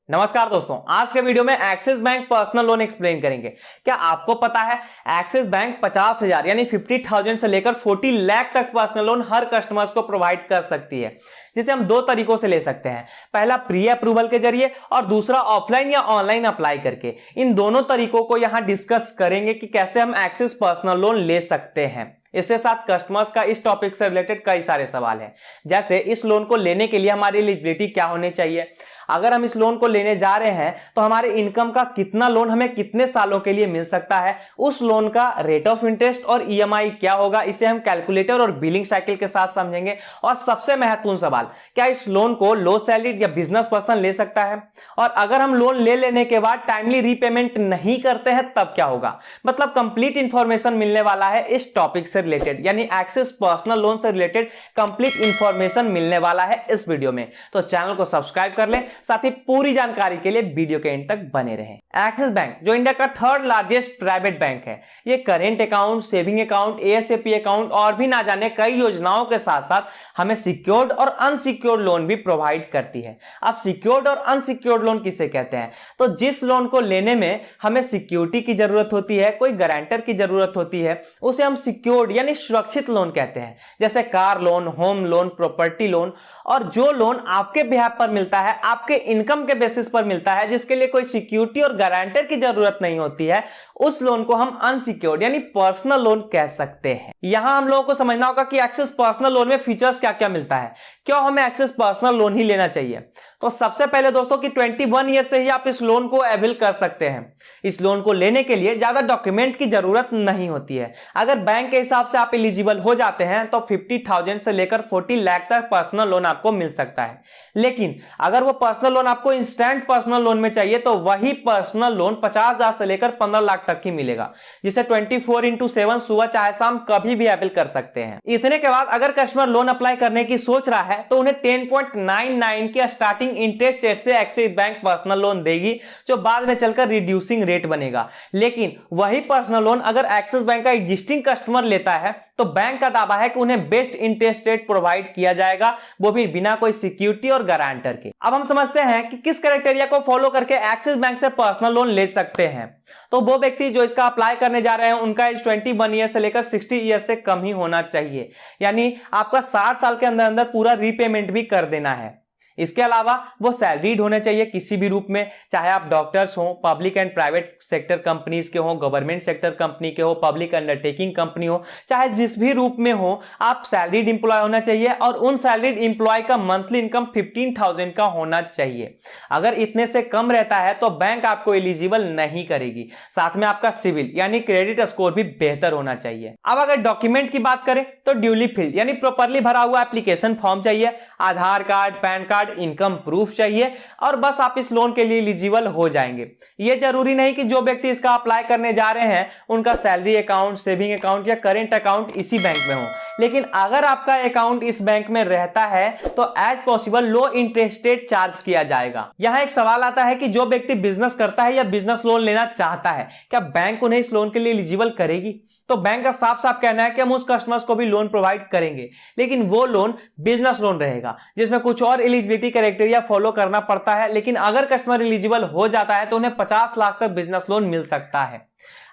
नमस्कार दोस्तों, आज के वीडियो में axis bank personal loan explain करेंगे। क्या आपको पता है एक्सिस बैंक 50,000 यानी 50,000 से लेकर 40 लाख तक पर्सनल लोन हर कस्टमर्स को प्रोवाइड कर सकती है, जिसे हम दो तरीकों से ले सकते हैं। पहला प्री अप्रूवल के जरिए और दूसरा ऑफलाइन या ऑनलाइन अप्लाई करके। इन दोनों तरीकों को यहां डिस्कस करेंगे कि कैसे हम एक्सिस पर्सनल लोन ले सकते हैं। इसके साथ कस्टमर्स का इस टॉपिक से रिलेटेड कई सारे सवाल हैं, जैसे इस लोन को लेने के लिए हमारी एलिजिबिलिटी क्या होनी चाहिए, अगर हम इस लोन को लेने जा रहे हैं तो हमारे इनकम का कितना लोन हमें कितने सालों के लिए मिल सकता है, उस लोन का रेट ऑफ इंटरेस्ट और ईएमआई क्या होगा, इसे हम कैलकुलेटर और बिलिंग साइकिल के साथ समझेंगे। और सबसे महत्वपूर्ण सवाल, क्या इस लोन को लो सैलरीड या बिजनेस पर्सन ले सकता है, और अगर हम लोन ले लेने के बाद टाइमली रीपेमेंट नहीं करते हैं तब क्या होगा। मतलब कंप्लीट इंफॉर्मेशन मिलने वाला है इस टॉपिक से रिलेटेड, यानी एक्सिस पर्सनल लोन से रिलेटेड कंप्लीट इंफॉर्मेशन मिलने वाला है इस वीडियो में। तो चैनल को सब्सक्राइब कर लें, साथ ही पूरी जानकारी के लिए वीडियो के एंड तक बने रहें। एक्सिस बैंक जो इंडिया का थर्ड लार्जेस्ट प्राइवेट बैंक है, ये current account, saving account, ASAP account और भी ना जाने कई योजनाओं के साथ साथ हमें सिक्योर्ड और अनसिक्योर्ड लोन भी प्रोवाइड करती है। अब सिक्योर्ड और अनसिक्योर्ड लोन किसे कहते हैं, तो जिस लोन को लेने में हमें सिक्योरिटी की जरूरत होती है, कोई गारंटर की जरूरत होती है, उसे हम सिक्योर्ड यानी सुरक्षित लोन कहते हैं, जैसे car loan, home loan, property loan. और जो लोन आपके बिहाफ पर मिलता है, आपके इनकम के बेसिस पर मिलता है, जिसके लिए कोई सिक्योरिटी और गारंटर की जरूरत नहीं होती है, उस लोन को हम अनसिक्योर्ड यानी पर्सनल लोन कह सकते हैं। यहां हम लोगों को समझना होगा कि एक्सिस पर्सनल लोन में फीचर्स क्या क्या मिलता है, क्यों हमें एक्सिस पर्सनल लोन ही लेना चाहिए। तो सबसे पहले दोस्तों कि 21 ईयर से ही आप इस लोन को अवेल कर सकते हैं। इस लोन को लेने के लिए ज्यादा डॉक्यूमेंट की जरूरत नहीं होती है। अगर बैंक के हिसाब से आप एलिजिबल हो जाते हैं तो 50,000 से लेकर 40 लाख तक पर्सनल लोन आपको मिल सकता है। लेकिन अगर वो पर्सनल लोन आपको इंस्टेंट पर्सनल लोन में चाहिए तो वही पर्सनल लोन 50,000 से लेकर 15 लाख तक ही मिलेगा, जिसे 24/7 सुबह चाहे शाम कभी भी अवेल कर सकते हैं। इतने के बाद अगर कस्टमर लोन अप्लाई करने की सोच रहा है तो उन्हें 10.99 के स्टार्टिंग इंटरेस्ट रेट से एक्सिस बैंक पर्सनल लोन देगी, जो बाद में चलकर रिड्यूसिंग रेट बनेगा। लेकिन वही पर्सनल लोन अगर एक्सिस बैंक का एग्जिस्टिंग कस्टमर लेता है तो बैंक का दावा है कि उन्हें बेस्ट इंटरेस्ट रेट प्रोवाइड किया जाएगा, वो भी बिना कोई सिक्योरिटी और गारंटर के। अब हम समझते हैं कि किस क्राइटेरिया को फॉलो करके एक्सिस बैंक से पर्सनल लोन ले सकते हैं। तो वो व्यक्ति जो इसका अप्लाई करने जा रहे हैं, उनका एज 21 ईयर से लेकर 60 ईयर से कम ही होना चाहिए, यानी आपका 60 साल के अंदर अंदर पूरा रीपेमेंट भी कर देना है। इसके अलावा वो सैलरीड होने चाहिए किसी भी रूप में, चाहे आप डॉक्टर्स हो, public and private sector companies के हो, गवर्नमेंट सेक्टर कंपनी के हो, पब्लिक अंडरटेकिंग कंपनी हो, चाहे जिस भी रूप में हो, आप सैलरीड इंप्लॉय होना चाहिए और उन सैलरीड इंप्लॉय का मंथली इनकम 15,000 का होना चाहिए। अगर इतने से कम रहता है तो बैंक आपको एलिजिबल नहीं करेगी। साथ में आपका सिविल यानी क्रेडिट स्कोर भी बेहतर होना चाहिए। अब अगर डॉक्यूमेंट की बात करें तो ड्यूली फिल्ड यानी प्रॉपरली भरा हुआ एप्लीकेशन फॉर्म चाहिए, Aadhaar card, PAN card, income proof चाहिए और बस आप इस लोन के लिए एलिजिबल हो जाएंगे। यह जरूरी नहीं कि जो व्यक्ति इसका अप्लाई करने जा रहे हैं उनका सैलरी अकाउंट, सेविंग अकाउंट या करेंट अकाउंट इसी बैंक में हो। लेकिन अगर आपका अकाउंट इस बैंक में रहता है तो as possible low interest rate charge किया जाएगा। यहां एक सवाल आता है कि जो व्यक्ति बिजनेस करता है या बिजनेस लोन लेना चाहता है, क्या बैंक उन्हें इस लोन के लिए एलिजिबल करेगी। तो बैंक का साफ साफ कहना है कि हम उस कस्टमर्स को भी लोन प्रोवाइड करेंगे, लेकिन वो लोन बिजनेस लोन रहेगा, जिसमें कुछ और एलिजिबिलिटी क्राइटेरिया फॉलो करना पड़ता है। लेकिन अगर कस्टमर एलिजिबल हो जाता है तो उन्हें 50 लाख तक बिजनेस लोन मिल सकता है।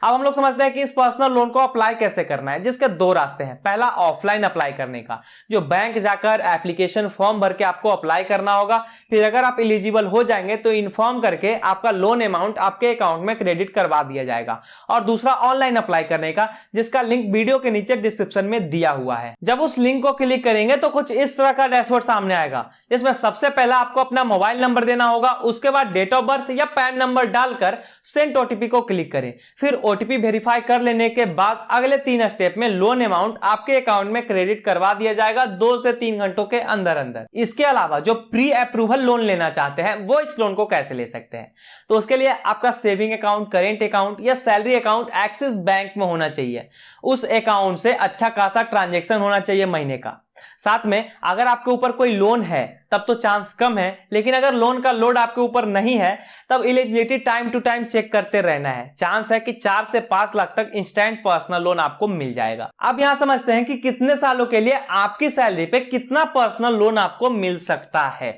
अब हम लोग समझते हैं कि इस पर्सनल लोन को अप्लाई कैसे करना है, जिसके दो रास्ते हैं। पहला ऑफलाइन अप्लाई करने का, जो बैंक जाकर एप्लीकेशन फॉर्म भर के आपको अप्लाई करना होगा। फिर अगर आप एलिजिबल हो जाएंगे तो इन्फॉर्म करके आपका लोन अमाउंट आपके अकाउंट में क्रेडिट करवा दिया जाएगा। और दूसरा ऑनलाइन अप्लाई करने का, जिसका लिंक वीडियो के नीचे डिस्क्रिप्शन में दिया हुआ है। जब उस लिंक को क्लिक करेंगे तो कुछ इस तरह का डैशबोर्ड सामने आएगा, जिसमें सबसे पहला आपको अपना मोबाइल नंबर देना होगा, उसके बाद डेट ऑफ बर्थ या पैन नंबर डालकर सेंड ओटीपी को क्लिक करें। फिर ओटीपी वेरीफाई कर लेने के बाद अगले 3 स्टेप में लोन अमाउंट आपके अकाउंट में क्रेडिट करवा दिया जाएगा 2 से 3 घंटों के अंदर अंदर। इसके अलावा जो प्री अप्रूवल लोन लेना चाहते हैं वो इस लोन को कैसे ले सकते हैं, तो उसके लिए आपका सेविंग अकाउंट, करेंट अकाउंट या सैलरी अकाउंट एक्सिस बैंक में होना चाहिए। उस अकाउंट से अच्छा खासा ट्रांजैक्शन होना चाहिए महीने का। साथ में अगर आपके ऊपर कोई लोन है तब तो चांस कम है, लेकिन अगर लोन का लोड आपके ऊपर नहीं है तब eligibility time to time check करते रहना है। चांस है कि 4 से 5 लाख तक इंस्टेंट पर्सनल लोन आपको मिल जाएगा। अब यहां समझते हैं कि कितने सालों के लिए आपकी सैलरी पे कितना पर्सनल लोन आपको मिल सकता है।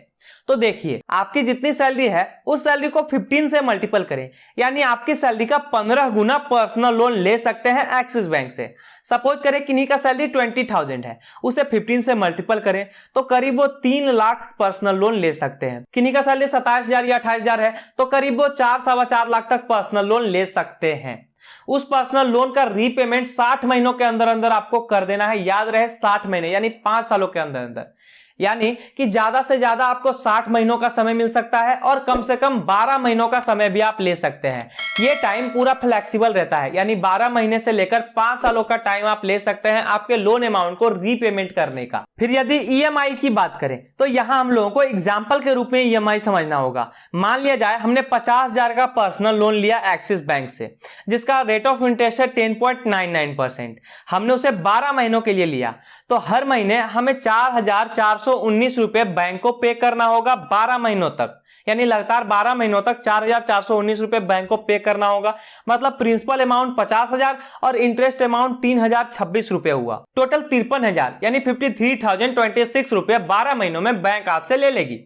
तो देखिए आपकी जितनी सैलरी है उस सैलरी को 15 से मल्टीपल करें, यानी आपकी सैलरी का 15 गुना पर्सनल लोन ले सकते हैं एक्सिस बैंक से। सपोज करें किन्हीं का सैलरी 20,000 है, उसे 15 से मल्टीपल करें तो करीब वो 3 लाख पर्सनल लोन ले सकते हैं। किन्हीं का सैलरी 27,000 या 28,000 है तो करीब वो 4-4.25 लाख तक पर्सनल लोन ले सकते हैं। उस पर्सनल लोन का रीपेमेंट 60 महीनों के अंदर अंदर आपको कर देना है। याद रहे 60 महीने यानी 5 सालों के अंदर अंदर, यानी कि ज्यादा से ज्यादा आपको 60 महीनों का समय मिल सकता है और कम से कम 12 महीनों का समय भी आप ले सकते हैं। ये टाइम पूरा फ्लेक्सिबल रहता है, यानी 12 महीने से लेकर 5 सालों का टाइम आप ले सकते हैं आपके लोन अमाउंट को रीपेमेंट करने का। फिर यदि ईएमआई की बात करें तो यहां हम लोगों को एग्जाम्पल के रूप में ईएमआई समझना होगा। मान लिया जाए हमने 50,000 का पर्सनल लोन लिया एक्सिस बैंक से, जिसका रेट ऑफ इंटरेस्ट है 10.99%। हमने उसे 12 महीनों के लिए लिया तो हर महीने हमें 4,419 रुपए बैंक को पे करना होगा 12 महीनों तक, यानी लगातार 12 महीनों तक 4,419 रुपए बैंक को पे करना होगा। मतलब प्रिंसिपल अमाउंट 50,000 और इंटरेस्ट अमाउंट 3,026 रुपए हुआ। टोटल 53,000 यानी 53,026 रुपए 12 महीनों में बैंक आपसे ले लेगी।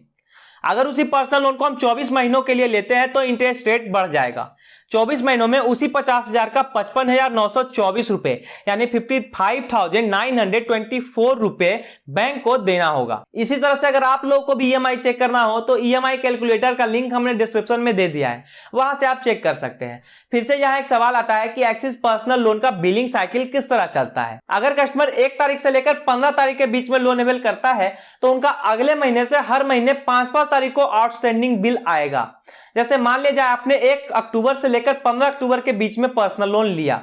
अगर उसी पर्सनल लोन को हम 24 महीनों के लिए लेते हैं तो इंटरेस्ट रेट बढ़ जाएगा। 24 महीनों में उसी 50,000 का 55,924 रुपए यानी 55,924 रुपए बैंक को देना होगा। इसी तरह से अगर आप लोगों को भी ईएमआई चेक करना हो तो ईएमआई कैलकुलेटर का लिंक हमने डिस्क्रिप्शन में दे दिया है, वहां से आप चेक कर सकते हैं। फिर से यहां एक सवाल आता है कि एक्सिस पर्सनल लोन का बिलिंग साइकिल किस तरह चलता है। अगर कस्टमर 1 तारीख से लेकर 15 तारीख के बीच में लोन अवेल करता है तो उनका अगले महीने से हर महीने 5 तारीख को आउटस्टैंडिंग बिल आएगा। जैसे मान लिया जाए आपने 1 अक्टूबर से लेकर 15 अक्टूबर के बीच में पर्सनल लोन लिया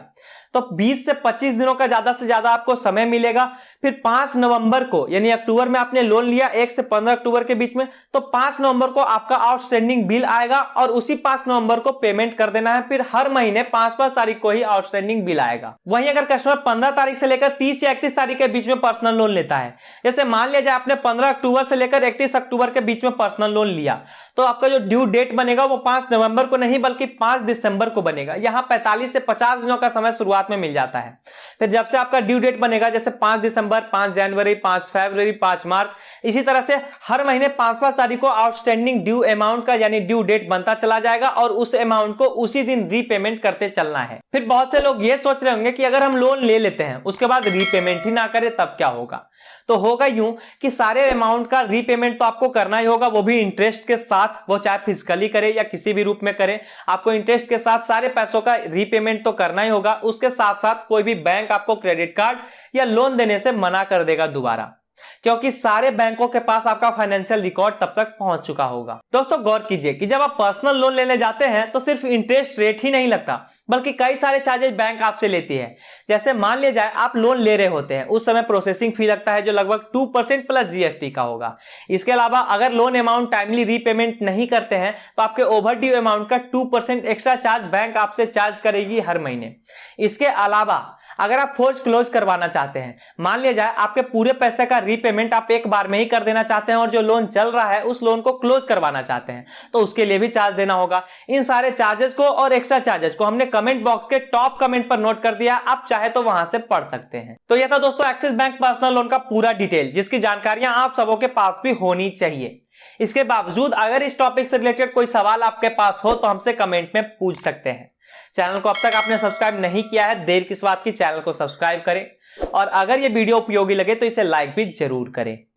तो 20 से 25 दिनों का ज्यादा से ज्यादा आपको समय मिलेगा। फिर 5 नवंबर को, यानी अक्टूबर में आपने लोन लिया 1 से 15 अक्टूबर के बीच में, तो 5 नवंबर को आपका आउटस्टैंडिंग बिल आएगा और उसी 5 नवंबर को पेमेंट कर देना है। फिर हर महीने 5 तारीख को ही आउटस्टैंडिंग बिल आएगा। वहीं अगर कस्टमर 15 तारीख से लेकर 30 या 31 तारीख के बीच में पर्सनल लोन लेता है, जैसे मान लिया जाए आपने 15 अक्टूबर से लेकर 31 अक्टूबर के बीच में पर्सनल लोन लिया, तो आपका जो ड्यू डेट बनेगा वो 5 नवंबर को नहीं बल्कि 5 दिसंबर को बनेगा। यहां 45 से 50 दिनों का समय शुरुआत में मिल जाता है। फिर जब से आपका ड्यू डेट बनेगा, जैसे 5 दिसंबर, 5 जनवरी, 5 फरवरी, 5 मार्च, इसी तरह से हर महीने 5 तारीख को आउटस्टैंडिंग ड्यू अमाउंट का यानी ड्यू डेट बनता चला जाएगा और उस अमाउंट को उसी दिन रीपेमेंट करते चलना है। फिर बहुत से लोग ये सोच रहे होंगे कि अगर हम लोन ले लेते हैं उसके बाद रीपेमेंट ही ना करें तब क्या होगा। तो होगा यूं कि सारे अमाउंट का रीपेमेंट तो आपको करना ही होगा, वो भी इंटरेस्ट के साथ, वो चाहे फिजिकली करे या किसी भी रूप में करे, आपको इंटरेस्ट के साथ सारे पैसों का रीपेमेंट तो करना ही होगा। उसके साथ साथ कोई भी बैंक आपको क्रेडिट कार्ड या लोन देने से मना कर देगा दोबारा, क्योंकि सारे बैंकों के पास आपका फाइनेंशियल रिकॉर्ड तब तक पहुंच चुका होगा। दोस्तों गौर कीजिए कि जब आप पर्सनल लोन लेने जाते हैं तो सिर्फ इंटरेस्ट रेट ही नहीं लगता बल्कि कई सारे चार्जेस बैंक आपसे लेती है। जैसे मान लिया जाए आप लोन ले रहे होते हैं, उस समय प्रोसेसिंग फी लगता है जो लगभग 2% प्लस जीएसटी का होगा। इसके अलावा अगर लोन अमाउंट टाइमली रीपेमेंट नहीं करते हैं तो आपके ओवरड्यू अमाउंट का 2% एक्स्ट्रा चार्ज बैंक आपसे चार्ज करेगी हर महीने। इसके अलावा अगर आप फोर्स क्लोज करवाना चाहते हैं, मान लिया जाए आपके पूरे पैसे का रीपेमेंट आप एक बार में ही कर देना चाहते हैं और जो लोन चल रहा है उस लोन को क्लोज करवाना चाहते हैं, तो उसके लिए भी चार्ज देना होगा। इन सारे चार्जेस को और एक्स्ट्रा चार्जेस को हमने कमेंट बॉक्स के टॉप कमेंट पर नोट कर दिया, आप चाहे तो वहां से पढ़ सकते हैं। तो यह था दोस्तों एक्सिस बैंक पर्सनल लोन का पूरा डिटेल, जिसकी जानकारियां आप सबों के पास भी होनी चाहिए। इसके बावजूद अगर इस टॉपिक से रिलेटेड कोई सवाल आपके पास हो तो हमसे कमेंट में पूछ सकते हैं। चैनल को अब तक आपने सब्सक्राइब नहीं किया है, देर किस बात की, चैनल को सब्सक्राइब करें और अगर ये वीडियो उपयोगी लगे तो इसे लाइक भी जरूर करें।